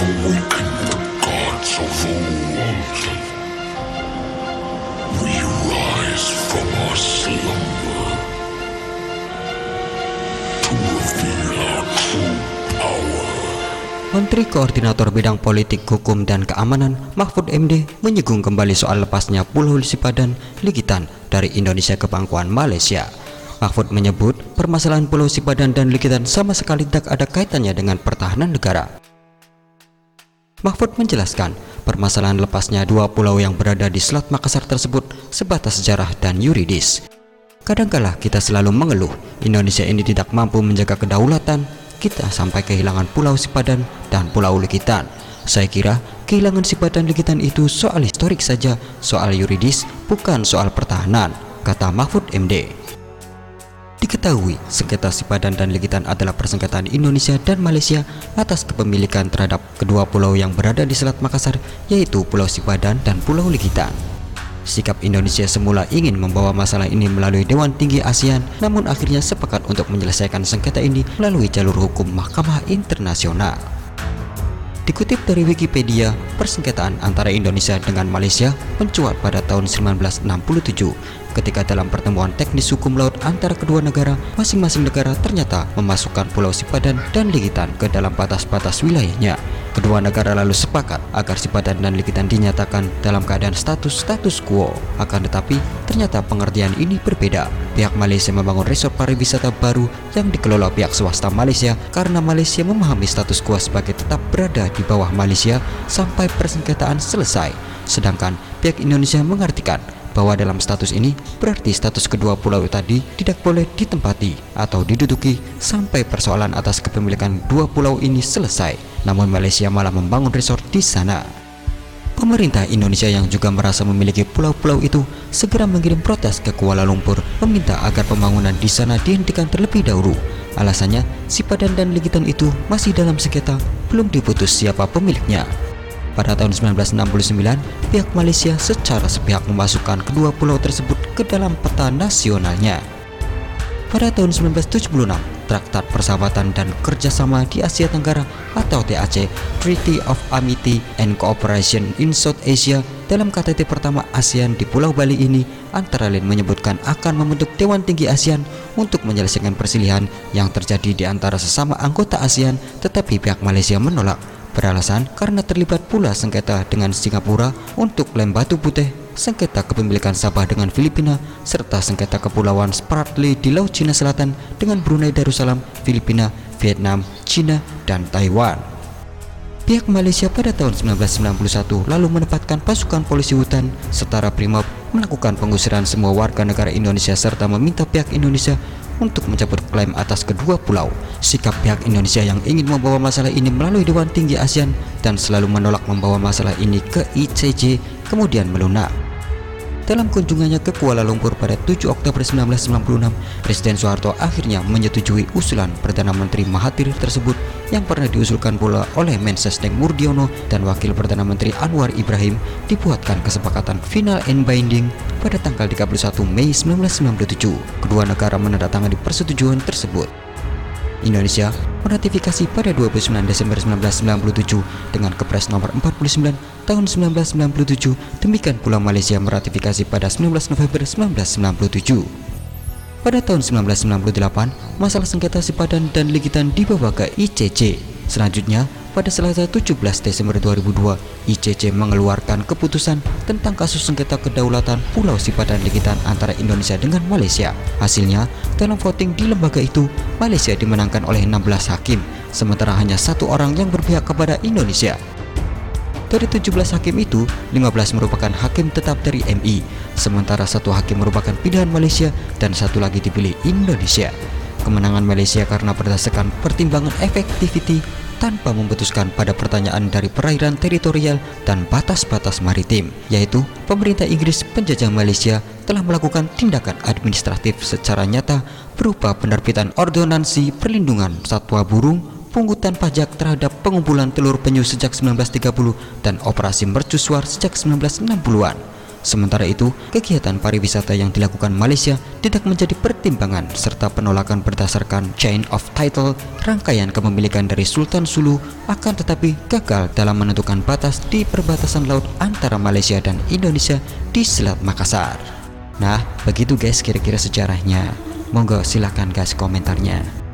awaken the gods of old. We rise from our slumber to reveal our true power. Menteri Koordinator Bidang Politik, Hukum, dan Keamanan Mahfud MD menyinggung kembali soal lepasnya Pulau Sipadan Ligitan dari Indonesia ke pangkuan Malaysia. Mahfud menyebut permasalahan Pulau Sipadan dan Ligitan sama sekali tak ada kaitannya dengan pertahanan negara. Mahfud menjelaskan permasalahan lepasnya dua pulau yang berada di Selat Makassar tersebut sebatas sejarah dan yuridis. Kadangkala kita selalu mengeluh Indonesia ini tidak mampu menjaga kedaulatan kita sampai kehilangan Pulau Sipadan dan Pulau Ligitan. Saya kira kehilangan Sipadan Ligitan itu soal historik saja, soal yuridis, bukan soal pertahanan, kata Mahfud MD. Diketahui sengketa Sipadan dan Ligitan adalah persengketaan Indonesia dan Malaysia atas kepemilikan terhadap kedua pulau yang berada di Selat Makassar, yaitu Pulau Sipadan dan Pulau Ligitan. Sikap Indonesia semula ingin membawa masalah ini melalui Dewan Tinggi ASEAN, namun akhirnya sepakat untuk menyelesaikan sengketa ini melalui jalur hukum Mahkamah Internasional. Dikutip dari Wikipedia, persengketaan antara Indonesia dengan Malaysia mencuat pada tahun 1967 ketika dalam pertemuan teknis hukum laut antara kedua negara, masing-masing negara ternyata memasukkan Pulau Sipadan dan Ligitan ke dalam batas-batas wilayahnya. Kedua negara lalu sepakat agar Sipadan dan Ligitan dinyatakan dalam keadaan status quo. Akan tetapi, ternyata pengertian ini berbeda. Pihak Malaysia membangun resort pariwisata baru yang dikelola pihak swasta Malaysia karena Malaysia memahami status quo sebagai tetap berada di bawah Malaysia sampai persengketaan selesai. Sedangkan pihak Indonesia mengartikan bahwa dalam status ini berarti status kedua pulau tadi tidak boleh ditempati atau diduduki sampai persoalan atas kepemilikan dua pulau ini selesai. Namun Malaysia malah membangun resort di sana. Pemerintah Indonesia yang juga merasa memiliki pulau-pulau itu segera mengirim protes ke Kuala Lumpur meminta agar pembangunan di sana dihentikan terlebih dahulu. Alasannya, Sipadan dan Ligitan itu masih dalam sengketa, belum diputus siapa pemiliknya. Pada tahun 1969, pihak Malaysia secara sepihak memasukkan kedua pulau tersebut ke dalam peta nasionalnya. Pada tahun 1976, Traktat Persahabatan dan Kerjasama di Asia Tenggara atau TAC, Treaty of Amity and Cooperation in South Asia, dalam KTT pertama ASEAN di Pulau Bali ini antara lain menyebutkan akan membentuk Dewan Tinggi ASEAN untuk menyelesaikan perselisihan yang terjadi di antara sesama anggota ASEAN, tetapi pihak Malaysia menolak beralasan karena terlibat pula sengketa dengan Singapura untuk Lem Batu Putih, sengketa kepemilikan Sabah dengan Filipina, serta sengketa kepulauan Spratly di Laut Cina Selatan dengan Brunei Darussalam, Filipina, Vietnam, China, dan Taiwan. Pihak Malaysia pada tahun 1991 lalu menempatkan pasukan polisi hutan setara Brimob melakukan pengusiran semua warga negara Indonesia serta meminta pihak Indonesia untuk mencabut klaim atas kedua pulau. Sikap pihak Indonesia yang ingin membawa masalah ini melalui Dewan Tinggi ASEAN dan selalu menolak membawa masalah ini ke ICJ kemudian melunak. Dalam kunjungannya ke Kuala Lumpur pada 7 Oktober 1996, Presiden Soeharto akhirnya menyetujui usulan Perdana Menteri Mahathir tersebut yang pernah diusulkan pula oleh Mensesnek Murdiono dan Wakil Perdana Menteri Anwar Ibrahim. Dibuatkan kesepakatan final and binding pada tanggal 31 Mei 1997. Kedua negara menandatangani persetujuan tersebut. Indonesia meratifikasi pada 29 Desember 1997 dengan Kepres nomor 49 tahun 1997. Demikian pula Malaysia meratifikasi pada 19 November 1997. Pada tahun 1998, masalah sengketa Sipadan dan Ligitan dibawa ke ICJ. Selanjutnya, pada Selasa 17 Desember 2002, ICJ mengeluarkan keputusan tentang kasus sengketa kedaulatan Pulau Sipadan Ligitan antara Indonesia dengan Malaysia. Hasilnya, dalam voting di lembaga itu, Malaysia dimenangkan oleh 16 hakim, sementara hanya satu orang yang berpihak kepada Indonesia. Dari 17 hakim itu, 15 merupakan hakim tetap dari MI, sementara satu hakim merupakan pilihan Malaysia dan satu lagi dipilih Indonesia. Kemenangan Malaysia karena berdasarkan pertimbangan efektiviti tanpa memutuskan pada pertanyaan dari perairan teritorial dan batas-batas maritim, yaitu pemerintah Inggris penjajah Malaysia telah melakukan tindakan administratif secara nyata berupa penerbitan ordonansi perlindungan satwa burung, pungutan pajak terhadap pengumpulan telur penyu sejak 1930 dan operasi mercusuar sejak 1960-an. Sementara itu, kegiatan pariwisata yang dilakukan Malaysia tidak menjadi pertimbangan serta penolakan berdasarkan chain of title rangkaian kepemilikan dari Sultan Sulu, akan tetapi gagal dalam menentukan batas di perbatasan laut antara Malaysia dan Indonesia di Selat Makassar. Nah, begitu guys kira-kira sejarahnya. Monggo silakan guys komentarnya.